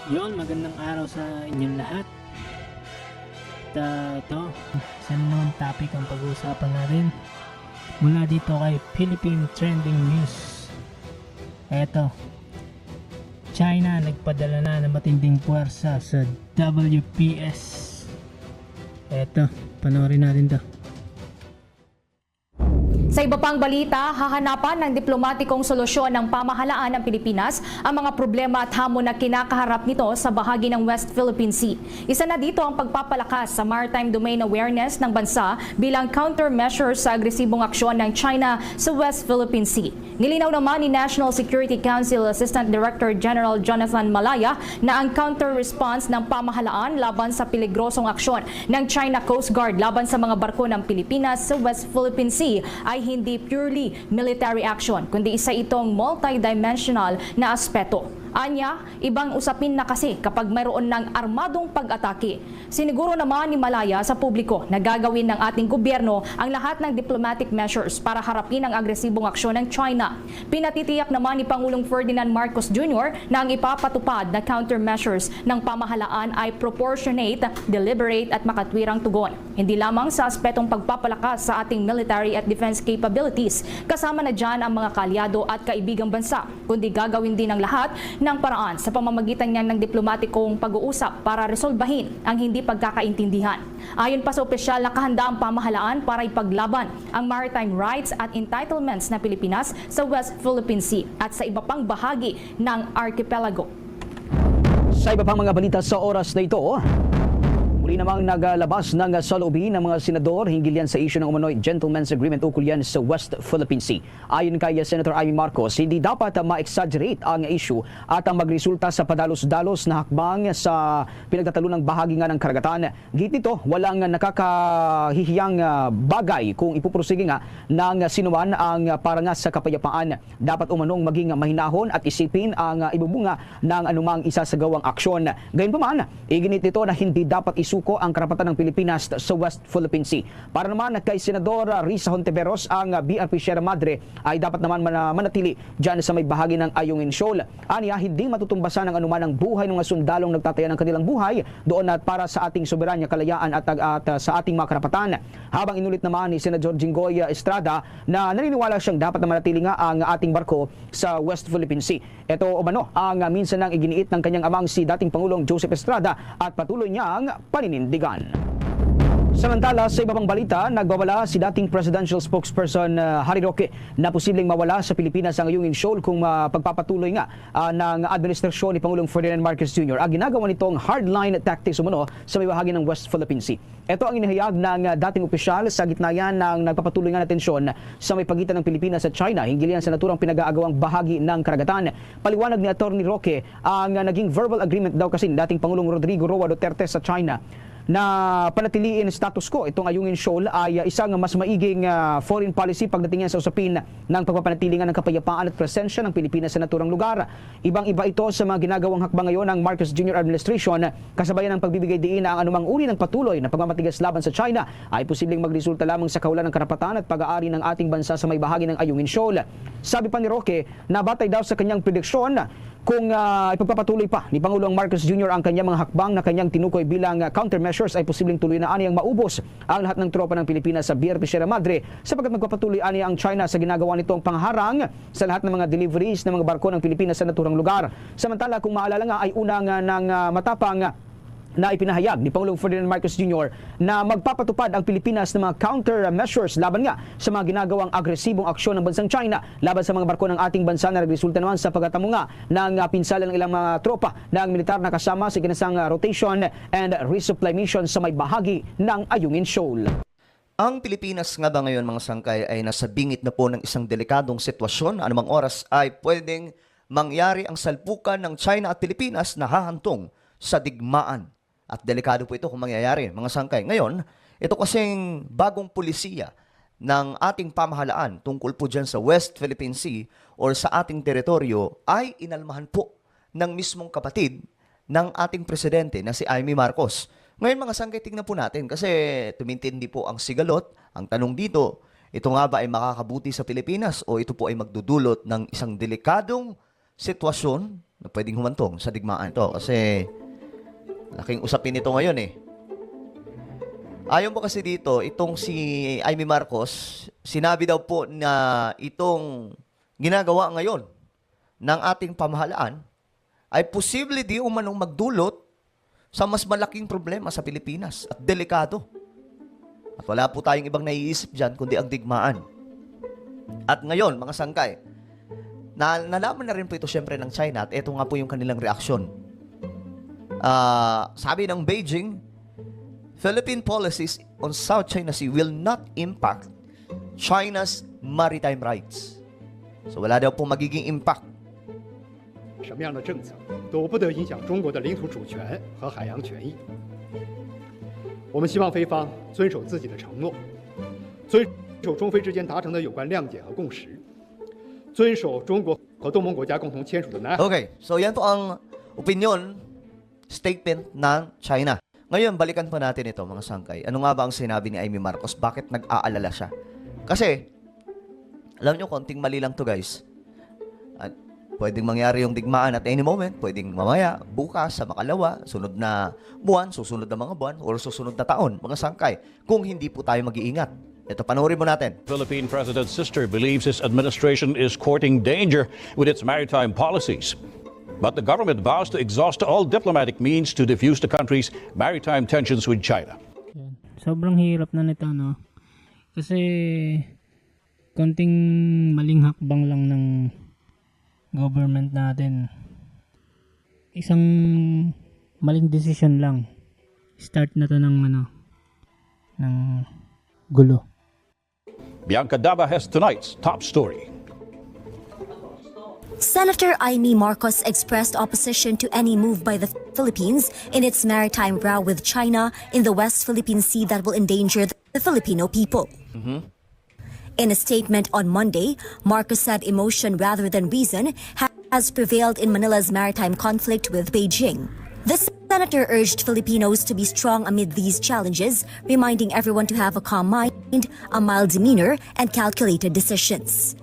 Yon, magandang araw sa inyong lahat. Ito, isa namang topic ang pag-uusapan natin mula dito kay Philippine Trending News. Eto, China nagpadala na ng matinding puwersa sa WPS. Eto, panoorin natin to. Sa iba pang balita, hahanapan ng diplomatikong solusyon ng pamahalaan ng Pilipinas ang mga problema at hamon na kinakaharap nito sa bahagi ng West Philippine Sea. Isa na dito ang pagpapalakas sa maritime domain awareness ng bansa bilang countermeasures sa agresibong aksyon ng China sa West Philippine Sea. Nilinaw naman ni National Security Council Assistant Director General Jonathan Malaya na ang counter-response ng pamahalaan laban sa peligrosong aksyon ng China Coast Guard laban sa mga barko ng Pilipinas sa West Philippine Sea ay hindi purely military action, kundi isa itong multidimensional na aspeto. Anya, ibang usapin na kasi kapag mayroon ng armadong pag-atake. Siniguro naman ni Malaya sa publiko na gagawin ng ating gobyerno ang lahat ng diplomatic measures para harapin ang agresibong aksyon ng China. Pinatitiyak naman ni Pangulong Ferdinand Marcos Jr. na ang ipapatupad na countermeasures ng pamahalaan ay proportionate, deliberate at makatwirang tugon. Hindi lamang sa aspetong pagpapalakas sa ating military at defense capabilities, kasama na dyan ang mga kalyado at kaibigang bansa, kundi gagawin din ang lahat ng paraan sa pamamagitan niya ng diplomatikong pag-uusap para resolbahin ang hindi pagkakaintindihan. Ayon pa sa opisyal na kahandaang pamahalaan para ipaglaban ang maritime rights at entitlements na Pilipinas sa West Philippine Sea at sa iba pang bahagi ng archipelago. Sa iba pang mga balita sa oras na ito, muli namang naglabas ng saloobin ng mga senador hinggil yan sa issue ng umano'y gentleman's agreement ukol yan sa West Philippine Sea. Ayon kay Senator Amy Marcos, hindi dapat ma-exaggerate ang issue at ang magresulta sa padalos-dalos na hakbang sa pinagtatalunang bahagi nga ng karagatan. Git nito, walang nakakahihiyang bagay kung ipuprosige nga ng sinuman ang para nga sa kapayapaan. Dapat umanong maging mahinahon at isipin ang ibubunga ng anumang isasagawang aksyon. Gayunpaman, iginit nito na hindi dapat isuko ang karapatan ng Pilipinas sa West Philippine Sea. Para naman kay Senador Risa Hontiveros, ang BRP Sierra Madre ay dapat naman manatili dyan sa may bahagi ng Ayungin Shoal. Aniya, hindi matutumbasan ng anuman ang buhay ng mga sundalong nagtataya ng kanilang buhay doon at para sa ating soberanya, kalayaan at sa ating mga karapatan. Habang inulit naman ni Senador Jinggoy Estrada na naniniwala siyang dapat na manatili nga ang ating barko sa West Philippine Sea. Ito umano ang minsan nang iginiit ng kanyang amang si dating Pangulong Joseph Estrada at patuloy niyang paninindigan. Samantala, sa iba pang balita, nagbawala si dating presidential spokesperson Harry Roque na posibleng mawala sa Pilipinas ang Ayungin Shoal kung pagpapatuloy nga ng administrasyon ni Pangulong Ferdinand Marcos Jr. ang ginagawa nitong hardline tactics umano sa may bahagi ng West Philippine Sea. Ito ang inihayag ng dating opisyal sa gitna yan ng nagpapatuloy nga na tensyon sa may pagitan ng Pilipinas at China hinggil yan sa naturang pinag-aagawang bahagi ng karagatan. Paliwanag ni Atty. Roque, ang naging verbal agreement daw kasi ni dating Pangulong Rodrigo Roa Duterte sa China na panatiliin status quo itong Ayungin Shoal ay isang mas maiging foreign policy pagdating yan sa usapin ng pagpapanatili ng kapayapaan at presensya ng Pilipinas sa naturang lugar. Ibang-iba ito sa mga ginagawang hakbang ngayon ng Marcos Jr. administration kasabayan ng pagbibigay diin na ang anumang uri ng patuloy na pagmamatigas laban sa China ay posibleng magresulta lamang sa kawalan ng karapatan at pag-aari ng ating bansa sa may bahagi ng Ayungin Shoal. Sabi pa ni Roque na batay daw sa kanyang prediksyon kung ipagpapatuloy pa ni Pangulong Marcos Jr. ang kanyang mga hakbang na kanyang tinukoy bilang countermeasures ay posibleng tuloy na aniyang maubos ang lahat ng tropa ng Pilipinas sa BRP Sierra Madre sapagkat magpapatuloy aniya ang China sa ginagawa nitong pangharang sa lahat ng mga deliveries ng mga barko ng Pilipinas sa naturang lugar. Samantala, kung maalala nga ay unang ng matapang na ipinahayag ni Pangulong Ferdinand Marcos Jr. na magpapatupad ang Pilipinas ng mga countermeasures laban nga sa mga ginagawang agresibong aksyon ng bansang China laban sa mga barko ng ating bansa na nagresulta naman sa pagkatamo nga ng pinsala ng ilang mga tropa ng militar na kasama sa ginasang rotation and resupply mission sa may bahagi ng Ayungin Shoal. Ang Pilipinas nga ba ngayon mga sangkay ay nasa bingit na po ng isang delikadong sitwasyon. Anumang oras ay pwedeng mangyari ang salpukan ng China at Pilipinas na hahantong sa digmaan. At delikado po ito kung mangyayari, mga sangkay. Ngayon, ito kasing bagong pulisiya ng ating pamahalaan tungkol po dyan sa West Philippine Sea or sa ating teritoryo ay inalmahan po ng mismong kapatid ng ating presidente na si Amy Marcos. Ngayon mga sangkay, tingnan po natin kasi tumintindi po ang sigalot. Ang tanong dito, ito nga ba ay makakabuti sa Pilipinas o ito po ay magdudulot ng isang delikadong sitwasyon na pwedeng humantong sa digmaan ito. Kasi laking usapin ito ngayon eh. Ayon po kasi dito, itong si Amy Marcos, sinabi daw po na itong ginagawa ngayon ng ating pamahalaan ay posible di umanong magdulot sa mas malaking problema sa Pilipinas at delikado. At wala po tayong ibang naiisip dyan kundi ang digmaan. At ngayon, mga sangkay, nalaman na rin po ito syempre ng China at ito nga po yung kanilang reaksyon. Sabi ng Beijing, Philippine policies on South China Sea will not impact China's maritime rights. So wala daw po magiging impact. 什么样的政策都不得影响中国的领土主权和海洋权益。我们希望菲方遵守自己的承诺，遵守中菲之间达成的有关谅解和共识，遵守中国和东盟国家共同签署的南海。 Okay, so yan po ang opinion statement ng China. Ngayon, balikan po natin ito, mga sangkay. Ano nga ba ang sinabi ni Amy Marcos? Bakit nag-aalala siya? Kasi, alam nyo, konting mali lang to guys. At pwedeng mangyari yung digmaan at any moment. Pwedeng mamaya, bukas, sa makalawa, sunod na buwan, susunod na mga buwan, or susunod na taon, mga sangkay. Kung hindi po tayo mag-iingat. Ito, panoorin mo natin. Philippine President's sister believes his administration is courting danger with its maritime policies. But the government vows to exhaust all diplomatic means to defuse the country's maritime tensions with China. Yan. Sobrang hirap na nito, no? Kasi konting maling hakbang lang ng government natin. Isang maling decision lang. Start na to ng gulo. Bianca Daba has tonight's top story. Senator Amy Marcos expressed opposition to any move by the Philippines in its maritime row with China in the West Philippine Sea that will endanger the Filipino people. In a statement on Monday, Marcos said emotion rather than reason has prevailed in Manila's maritime conflict with Beijing. The senator urged Filipinos to be strong amid these challenges, reminding everyone to have a calm mind, a mild demeanor, and calculated decisions.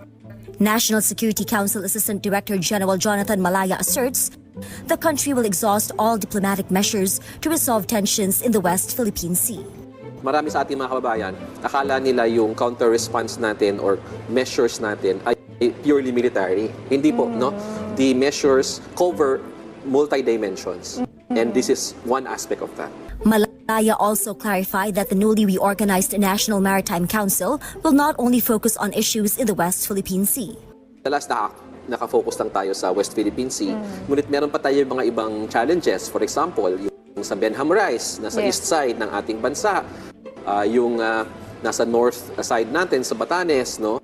National Security Council Assistant Director General Jonathan Malaya asserts the country will exhaust all diplomatic measures to resolve tensions in the West Philippine Sea. Marami sa ating mga kababayan, akala nila yung counter-response natin or measures natin ay purely military. Hindi po, no? The measures cover multi-dimensions. And this is one aspect of that. Malaya also clarified that the newly reorganized National Maritime Council will not only focus on issues in the West Philippine Sea. The last nakafocus lang tayo sa West Philippine Sea. Ngunit meron pa tayo mga ibang challenges. For example, yung sa Benham Rice, nasa east side ng ating bansa. Yung nasa north side natin sa Batanes, no?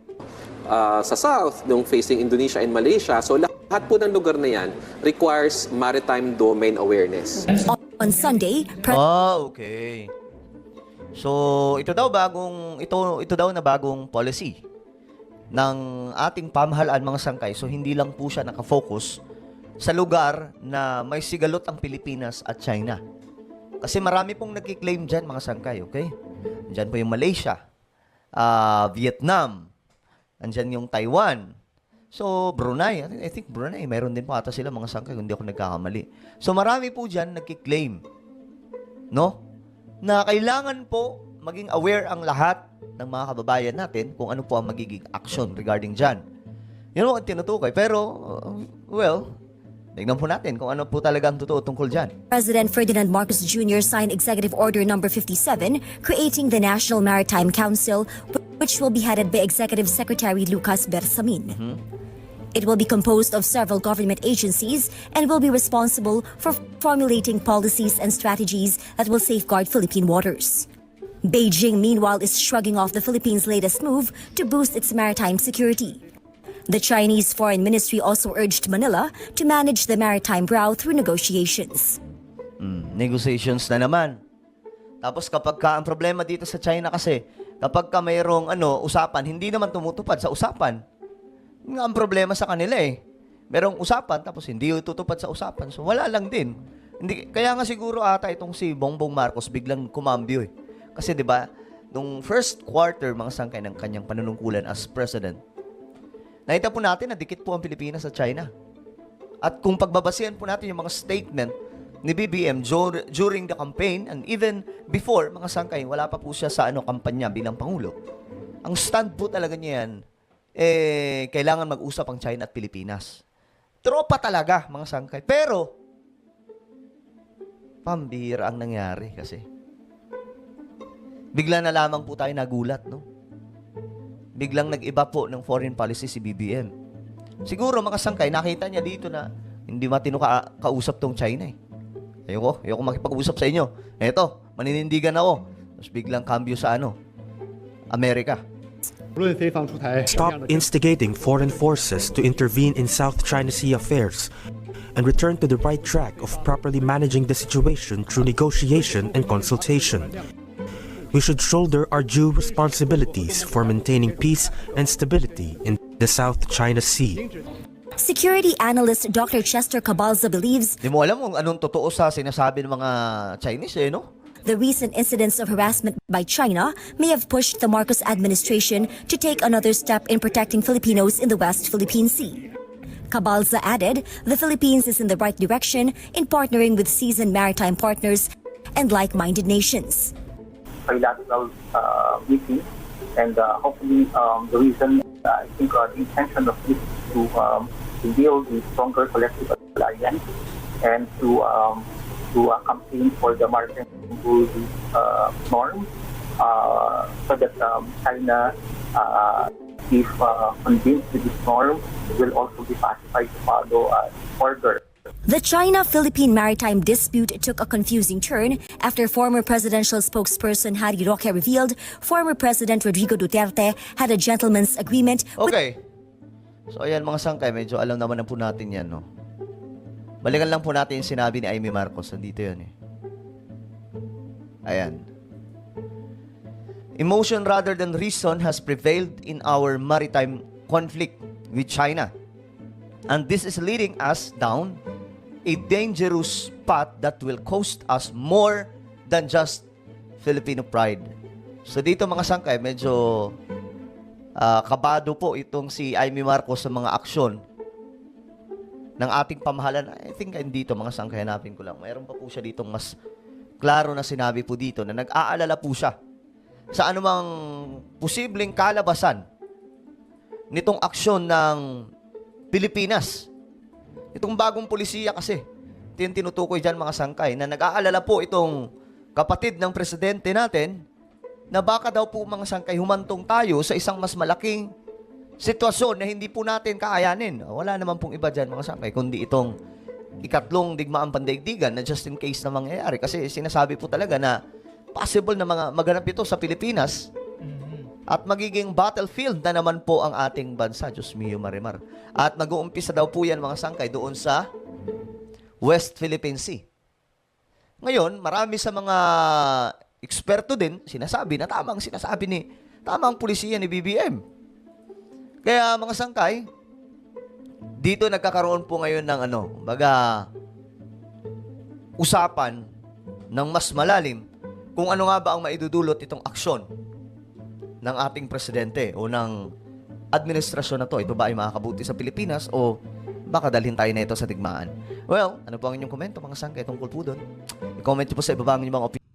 Sa south, yung facing Indonesia and Malaysia. So lahat po ng lugar na yan requires maritime domain awareness. On Sunday, Okay. So, ito daw na bagong policy ng ating pamahalaan, mga sangkay. So, hindi lang po siya nakafocus sa lugar na may sigalot ang Pilipinas at China. Kasi marami pong nagki-claim dyan, mga sangkay, okay? Dyan po yung Malaysia, Vietnam, andyan yung Taiwan. So, Brunei, I think Brunei, mayroon din po ata sila, mga sangkay, kung hindi ako nagkakamali. So, marami po dyan nagki-claim, no? Na kailangan po maging aware ang lahat ng mga kababayan natin kung ano po ang magiging action regarding dyan. Yun ang tinutukoy. Pero, tignan po natin kung ano po talaga ang totoo tungkol dyan. President Ferdinand Marcos Jr. signed Executive Order No. 57, creating the National Maritime Council, which will be headed by Executive Secretary Lucas Bersamin. It will be composed of several government agencies and will be responsible for formulating policies and strategies that will safeguard Philippine waters. Beijing, meanwhile, is shrugging off the Philippines' latest move to boost its maritime security. The Chinese Foreign Ministry also urged Manila to manage the maritime row through negotiations. Negotiations na naman. Tapos kapag ang problema dito sa China kasi, kapag mayroong usapan, hindi naman tumutupad sa usapan. Nga ang problema sa kanila eh. Merong usapan, tapos hindi tutupad sa usapan. So wala lang din. Kaya nga siguro ata itong si Bongbong Marcos biglang kumambyo eh. Kasi 'di ba, nung first quarter mga sangkay ng kanyang panunungkulan as president, nakita po natin na dikit po ang Pilipinas sa China. At kung pagbabasihan po natin yung mga statement ni BBM during the campaign and even before, mga sangkay, wala pa po siya sa kampanya bilang Pangulo. Ang stand po talaga niya yan, kailangan mag-usap ang China at Pilipinas. Tropa talaga, mga sangkay. Pero, pambira ang nangyari kasi. Bigla na lamang po tayo nagulat, no? Biglang nag-iba po ng foreign policy si BBM. Siguro, mga sangkay, nakita niya dito na hindi matino kausap tong China eh. Ayoko makipag-usap sa inyo. Eto, maninindigan ako. Tapos biglang cambio sa Amerika. 无论菲方出台什么 Stop 样的政策 instigating foreign forces to intervene in South China Sea affairs and return to the right track of properly managing the situation through negotiation and consultation. We should shoulder our due responsibilities for maintaining peace and stability in the South China Sea. Security analyst Dr. Chester Cabalza believes Di mo alam kung anong totoo sa sinasabi ng mga Chinese, no? the recent incidents of harassment by China may have pushed the Marcos administration to take another step in protecting Filipinos in the West Philippine Sea. Cabalza added the Philippines is in the right direction in partnering with seasoned maritime partners and like-minded nations. Bilateral meeting, and hopefully the reason, I think the intention of this is to build a stronger collective alliance and to campaign for the maritime security norm so that China, if convinced with this norm, will also be pacified to follow order. The China-Philippine maritime dispute took a confusing turn after former presidential spokesperson Harry Roque revealed former President Rodrigo Duterte had a gentleman's agreement with Okay. So, ayan mga sangkay, medyo alam naman na po natin yan, no? Balikan lang po natin yung sinabi ni Amy Marcos. Nandito yun, Ayan. Emotion rather than reason has prevailed in our maritime conflict with China. And this is leading us down a dangerous path that will cost us more than just Filipino pride. So dito mga sangkay, medyo kabado po itong si Amy Marcos sa mga aksyon ng ating pamahalaan. I think dito mga sangkay, hanapin ko lang. Mayroon pa po siya ditong mas klaro na sinabi po dito na nag-aalala po siya sa anumang posibleng kalabasan nitong aksyon ng Pilipinas. Itong bagong polisiya kasi, tinutukoy dyan mga sangkay, na nag-aalala po itong kapatid ng presidente natin na baka daw po mga sangkay humantong tayo sa isang mas malaking sitwasyon na hindi po natin kaayanin. Wala naman pong iba dyan mga sangkay, kundi itong ikatlong digmaang pandaigdigan na just in case na mangyayari. Kasi sinasabi po talaga na possible na maganap ito sa Pilipinas at magiging battlefield na naman po ang ating bansa. Diyos mio, Marimar. At mag-uumpisa daw po yan mga sangkay doon sa West Philippine Sea. Ngayon, marami sa mga eksperto din sinasabi na tamang pulisiya ni BBM. Kaya mga sangkay, dito nagkakaroon po ngayon ng usapan ng mas malalim kung ano nga ba ang maidudulot itong aksyon ng ating presidente o ng administrasyon na to. Ito ba ay makakabuti sa Pilipinas o baka dalhin tayo na ito sa digmaan? Well, ano po ang inyong komento mga sangkay tungkol po doon? I-comment nyo po sa ibaba ang inyong mga opinion.